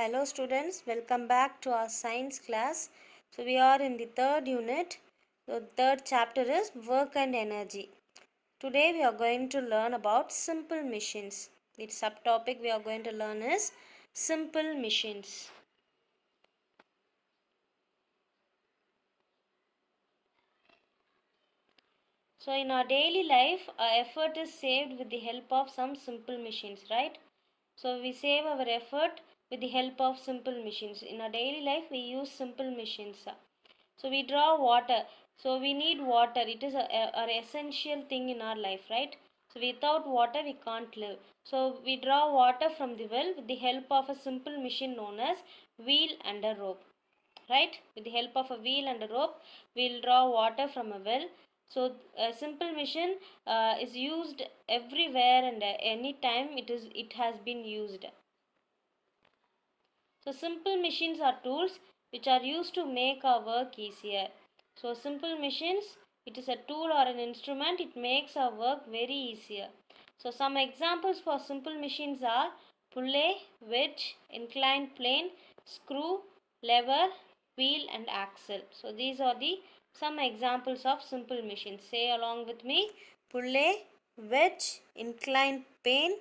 Hello students, welcome back to our science class. So we are in the third unit. The third chapter is work and energy. Today we are going to learn about simple machines. The subtopic we are going to learn is simple machines. So in our daily life, our effort is saved with the help of some simple machines, right? So we save our effort with the help of simple machines. In our daily life, we use simple machines. So we draw water. So we need water. It is an essential thing in our life, right? So without water, we can't live. So we draw water from the well with the help of a simple machine known as wheel and a rope, right? With the help of a wheel and a rope, we'll draw water from a well. So a simple machine is used everywhere and any time it has been used. So simple machines are tools which are used to make our work easier. So simple machines, it is a tool or an instrument, it makes our work very easier. So some examples for simple machines are pulley, wedge, inclined plane, screw, lever, wheel and axle. So these are the some examples of simple machines. Say along with me: pulley, wedge, inclined plane,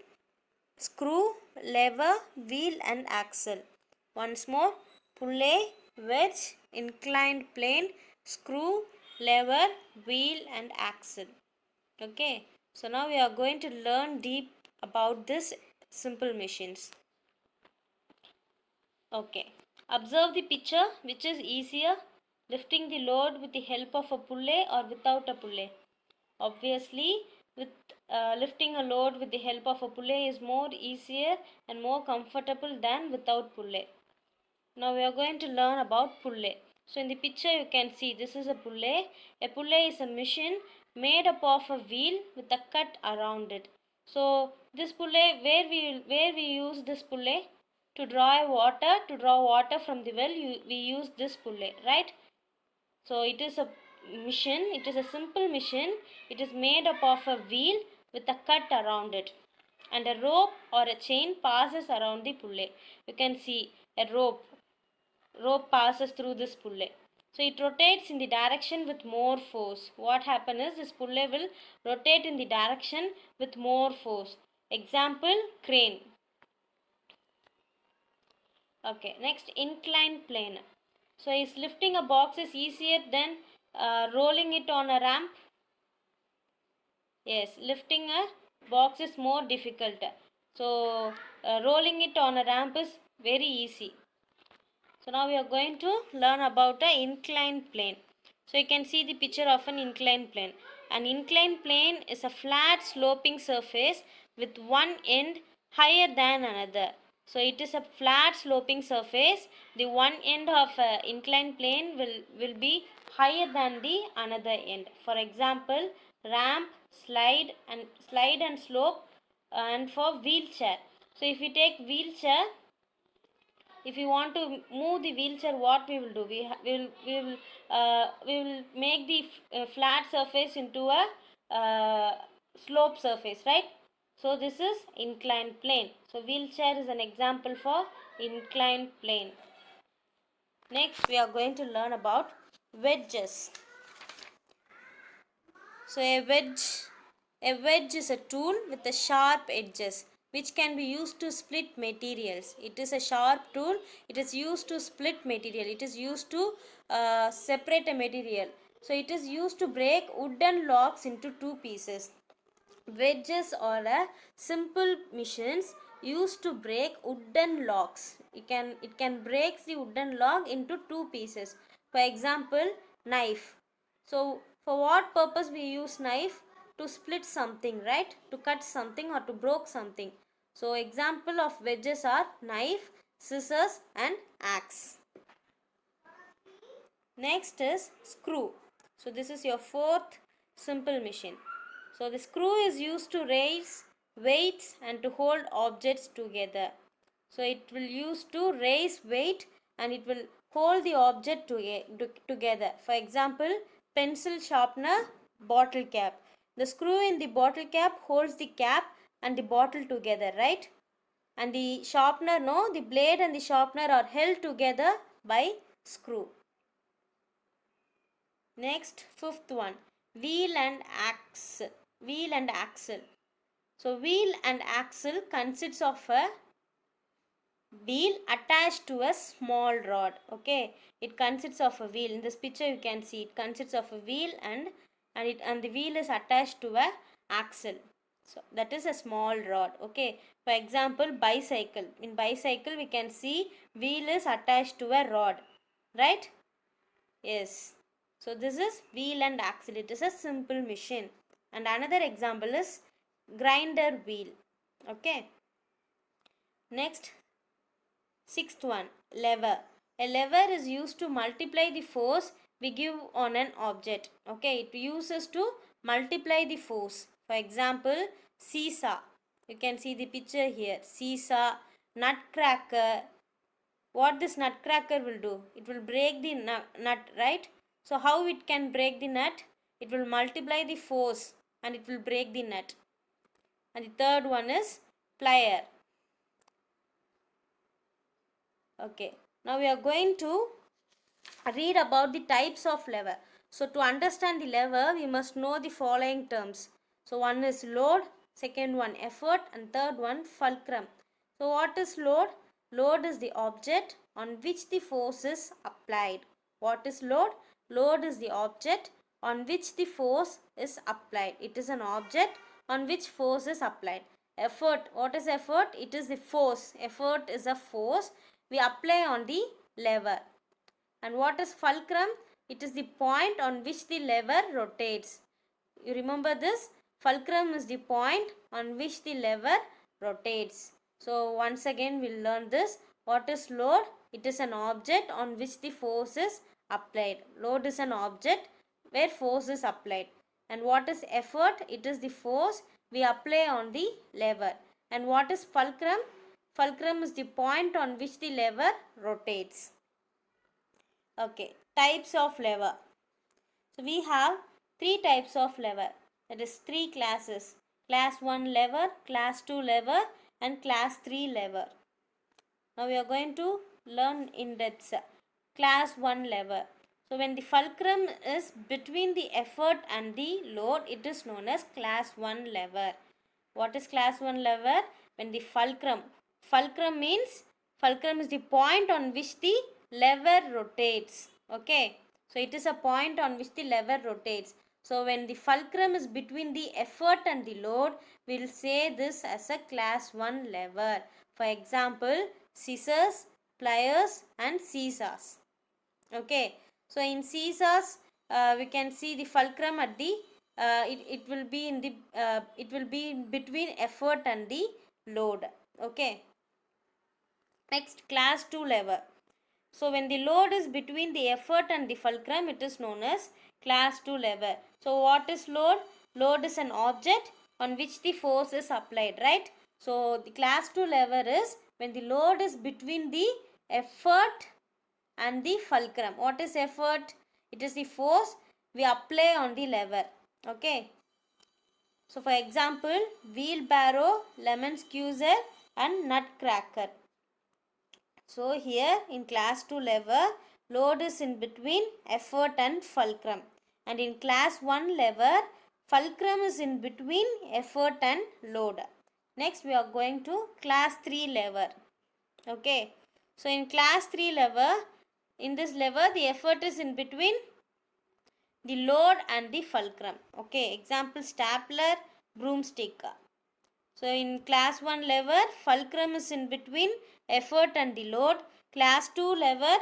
screw, lever, wheel and axle. Once more: pulley, wedge, inclined plane, screw, lever, wheel and axle. Okay, so now we are going to learn deep about this simple machines. Okay, observe the picture. Which is easier, lifting the load with the help of a pulley or without a pulley? Obviously, with lifting a load with the help of a pulley is more easier and more comfortable than without pulley. Now we are going to learn about pulley. So in the picture you can see this is a pulley. A pulley is a machine made up of a wheel with a cut around it. So this pulley, where we use this pulley to draw water from the well, we use this pulley, right? So it is a machine, it is a simple machine. It is made up of a wheel with a cut around it, and a rope or a chain passes around the pulley. You can see a rope passes through this pulley. So it rotates in the direction with more force. What happens is this pulley will rotate in the direction with more force. Example: crane. Okay, next, inclined plane. So is lifting a box is easier than rolling it on a ramp? Yes, lifting a box is more difficult. So rolling it on a ramp is very easy. So now we are going to learn about an inclined plane. So you can see the picture of an inclined plane. An inclined plane is a flat sloping surface with one end higher than another. So it is a flat sloping surface. The one end of an inclined plane will be higher than the another end. For example, ramp, slide and slope, and for wheelchair. So if we take wheelchair, if you want to move the wheelchair, what we will do, we will make the flat surface into a slope surface, right? So this is inclined plane. So wheelchair is an example for inclined plane. Next we are going to learn about wedges. So a wedge is a tool with the sharp edges which can be used to split materials. It is a sharp tool. It is used to split material. It is used to separate a material. So it is used to break wooden logs into two pieces. Wedges are a simple machines used to break wooden logs. It can break the wooden log into two pieces. For example, knife. So for what purpose we use knife? To split something, right? To cut something or to break something. So example of wedges are knife, scissors and axe. Next is screw. So this is your fourth simple machine. So the screw is used to raise weights and to hold objects together. So it will use to raise weight and it will hold the object together. For example, pencil sharpener, bottle cap. The screw in the bottle cap holds the cap and the bottle together, right? And the sharpener, no, the blade and the sharpener are held together by screw. Next, fifth one, wheel and axle. Wheel and axle. So wheel and axle consists of a wheel attached to a small rod. Okay, it consists of a wheel. In this picture you can see it consists of a wheel and the wheel is attached to a axle. So that is a small rod. Okay, for example, bicycle. In bicycle we can see wheel is attached to a rod, right? Yes. So this is wheel and axle. It is a simple machine. And another example is grinder wheel. Okay. Next, sixth one, lever. A lever is used to multiply the force we give on an object. Okay, it uses to multiply the force. For example, seesaw. You can see the picture here. Seesaw, nutcracker. What this nutcracker will do? It will break the nut, right? So how it can break the nut? It will multiply the force and it will break the nut. And the third one is plier. Okay, now we are going to read about the types of lever. So to understand the lever, we must know the following terms. So one is load, second one effort, and third one fulcrum. So what is load? Load is the object on which the force is applied. What is load? Load is the object on which the force is applied. It is an object on which force is applied. Effort. What is effort? It is the force. Effort is a force we apply on the lever. And what is fulcrum? It is the point on which the lever rotates. You remember this? Fulcrum is the point on which the lever rotates. So once again we'll learn this. What is load? It is an object on which the force is applied. Load is an object where force is applied. And what is effort? It is the force we apply on the lever. And what is fulcrum? Fulcrum is the point on which the lever rotates. Okay, types of lever. So we have three types of lever. That is three classes. Class 1 lever, class 2 lever and class 3 lever. Now we are going to learn in depth. Class 1 lever. So when the fulcrum is between the effort and the load, it is known as class 1 lever. What is class 1 lever? When the fulcrum means fulcrum is the point on which the lever rotates. Okay, so it is a point on which the lever rotates. So when the fulcrum is between the effort and the load, we will say this as a class 1 lever. For example, scissors, pliers and seesaws. Okay, so in seesaws we can see the fulcrum at the it will be in the it will be between effort and the load. Okay, next, class 2 lever. So when the load is between the effort and the fulcrum, it is known as class 2 lever. So what is load? Load is an object on which the force is applied, right? So the class 2 lever is when the load is between the effort and the fulcrum. What is effort? It is the force we apply on the lever. Okay. So for example, wheelbarrow, lemon squeezer and nutcracker. So here in class 2 lever, load is in between effort and fulcrum. And in class 1 lever, fulcrum is in between effort and load. Next we are going to class 3 lever. Okay. So in class 3 lever, in this lever the effort is in between the load and the fulcrum. Okay. Example, stapler, broomstick. So in class 1 lever, fulcrum is in between effort and the load. Class 2 lever,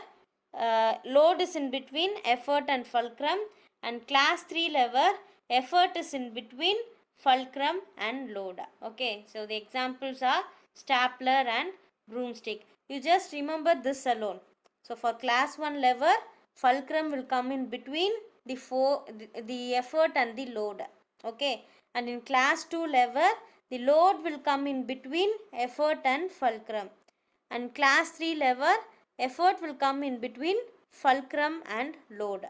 load is in between effort and fulcrum. And class 3 lever, effort is in between fulcrum and load. Okay, so the examples are stapler and broomstick. You just remember this alone. So for class 1 lever, fulcrum will come in between the effort and the load. Okay, and in class 2 lever, the load will come in between effort and fulcrum. And class 3 lever, effort will come in between fulcrum and load.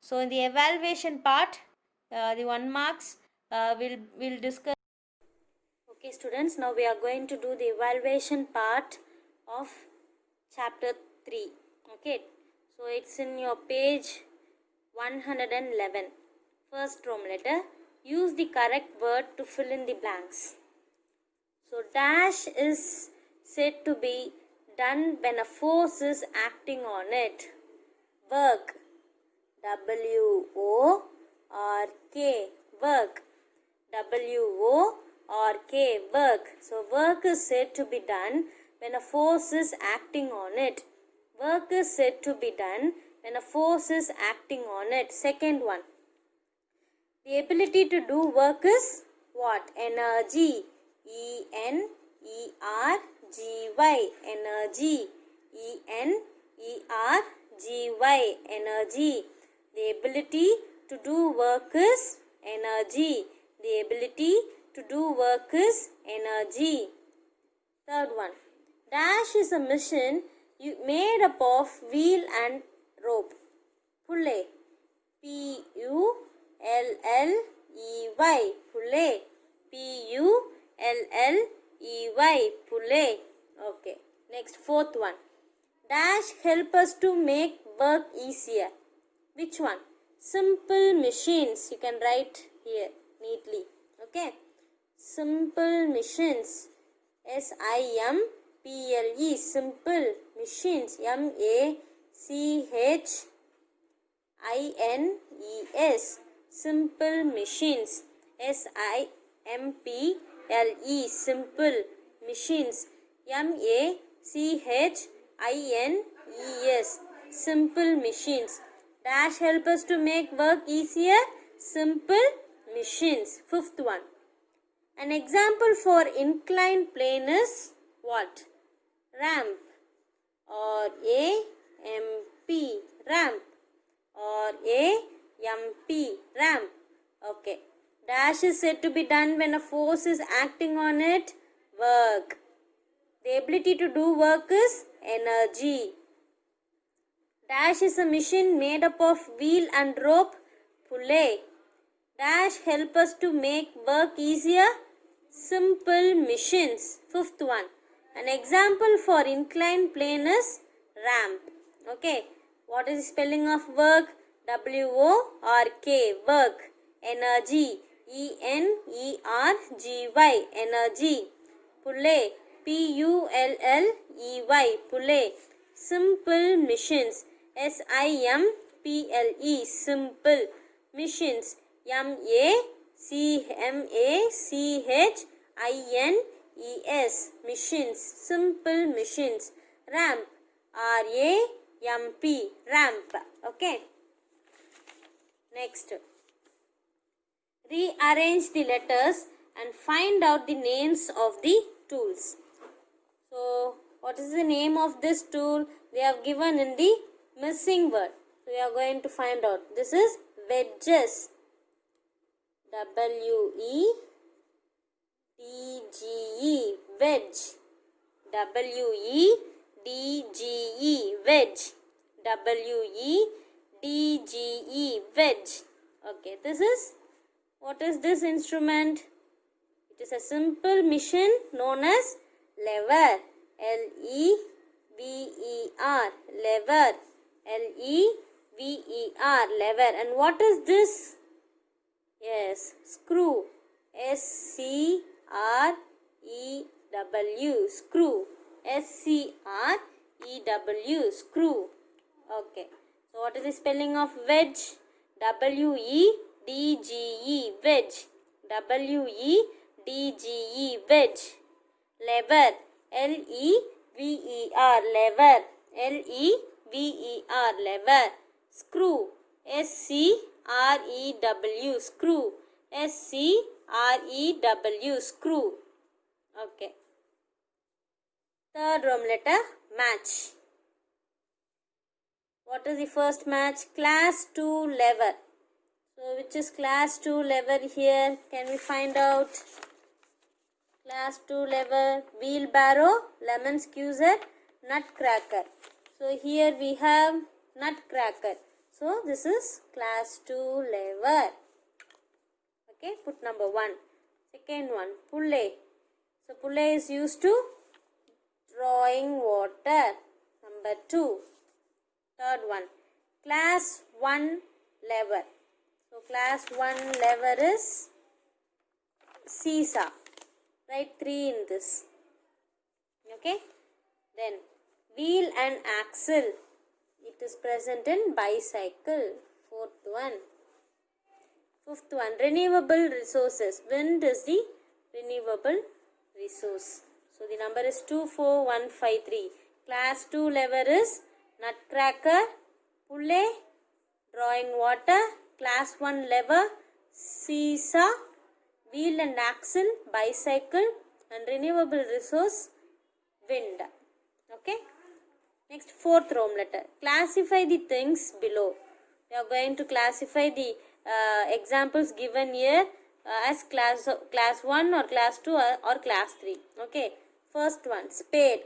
So in the evaluation part, the 1 marks we'll discuss. Okay, students, now we are going to do the evaluation part of chapter 3. Okay, so it's in your page 111. First Roman letter. Use the correct word to fill in the blanks. So dash is said to be done when a force is acting on it. Work. W-O-R-K. Work. W-O-R-K. Work. So work is said to be done when a force is acting on it. Work is said to be done when a force is acting on it. Second one. The ability to do work is what? Energy. E-N-E-R-G-Y. Energy. E-N-E-R-G-Y. Energy. The ability to do work is energy. The ability to do work is energy. Third one. Dash is a machine made up of wheel and rope. Pulley. P-U-L-L-E-Y. Pulley. P-U-L-L-E-Y. Pulley. Okay. Next, fourth one. Dash help us to make work easier. Which one? Simple machines. You can write here neatly. Okay. Simple machines. S-I-M-P-L-E. Simple machines. M-A-C-H-I-N-E-S. Simple machines. S-I-M-P-L-E. Simple machines. M-A-C-H-I-N-E-S. Simple machines. Dash help us to make work easier. Simple machines. Fifth one. An example for inclined plane is what? Ramp. R-A-M-P. Ramp. R-A-M-P. Ramp. Okay. Dash is said to be done when a force is acting on it. Work. The ability to do work is energy. Dash is a machine made up of wheel and rope. Pulley. Dash help us to make work easier. Simple machines. Fifth one. An example for inclined plane is ramp. Okay. What is the spelling of work? W-O-R-K. Work. Energy. E-N-E-R-G-Y. Energy. Pulley. P-U-L-L-E-Y. Pulley. Simple machines. S-I-M-P-L-E. Simple machines. M-A-C-H-I-N-E-S. Machines. Simple machines. Ramp. R-A-M-P. Ramp. Okay. Next. Rearrange the letters and find out the names of the tools. So, what is the name of this tool? They have given in the missing word. So, we are going to find out. This is wedges. W-E-D-G-E. Wedge. W-E-D-G-E. Wedge. W-E-D-G-E. Wedge. Okay, this is, what is this instrument? It is a simple machine known as lever. L-E-V-E-R. Lever. L-E-V-E-R. Lever. And what is this? Yes, screw. S-C-R-E-W. Screw. S-C-R-E-W. Screw. Okay. So, what is the spelling of wedge? W-E-D-G-E. Wedge. W-E-D-G-E. Wedge. Lever. L-E-V-E-R. Lever. L-E-V-E-R. Lever. Screw. S-C-R-E-W. Screw. S-C-R-E-W. Screw. Okay. Third Roman letter. Match. What is the first match? Class 2 lever. So, which is class 2 lever here? Can we find out? Class 2 lever. Wheelbarrow, lemon squeezer, nutcracker. So, here we have nutcracker. So, this is class 2 lever. Okay, put number 1. Second one, pulley. So pulley is used to drawing water. Number 2. Third one, class 1 lever. So class 1 lever is seesaw. Write 3 in this. Okay. Then wheel and axle. It is present in bicycle. Fourth one. Fifth one, renewable resources. Wind is the renewable resource. So the number is 24153. Class 2 lever is nutcracker, pulley, drawing water. Class 1 lever, seesaw, wheel and axle, bicycle, and renewable resource, wind. Okay. Next, fourth Rome letter. Classify the things below. We are going to classify the examples given here as class 1 or class 2 or class 3. Okay. First one, spade.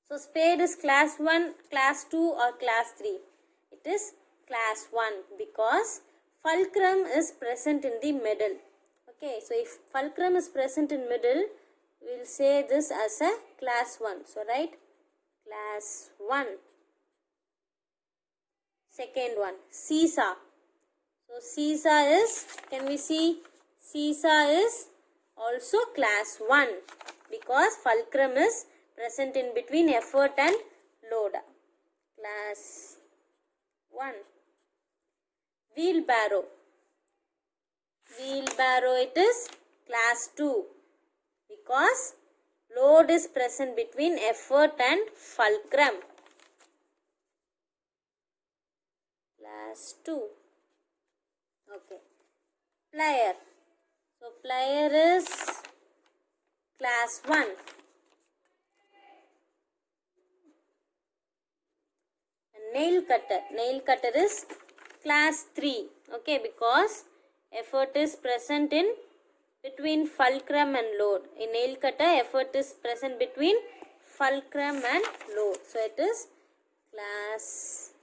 So spade is class 1, class 2 or class 3. It is class 1 because fulcrum is present in the middle. Okay, so if fulcrum is present in middle, we will say this as a class 1. So write class 1. Second one, seesaw. So seesaw is, can we see, seesaw is also class 1 because fulcrum is present in between effort and load. Class 1. Wheelbarrow. Wheelbarrow, it is class 2 because load is present between effort and fulcrum. Class 2. Okay. Plier. So plier is class 1. And nail cutter. Nail cutter is class 3. Okay, because effort is present in between fulcrum and load. In nail cutter, effort is present between fulcrum and load. So it is class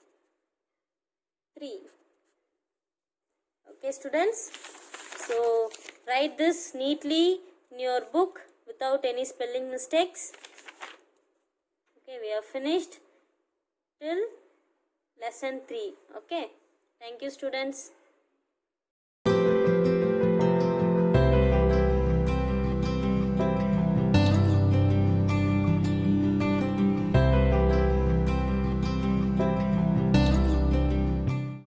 3. Okay, students. So write this neatly in your book without any spelling mistakes. Okay, we have finished till lesson 3. Okay. Thank you, students.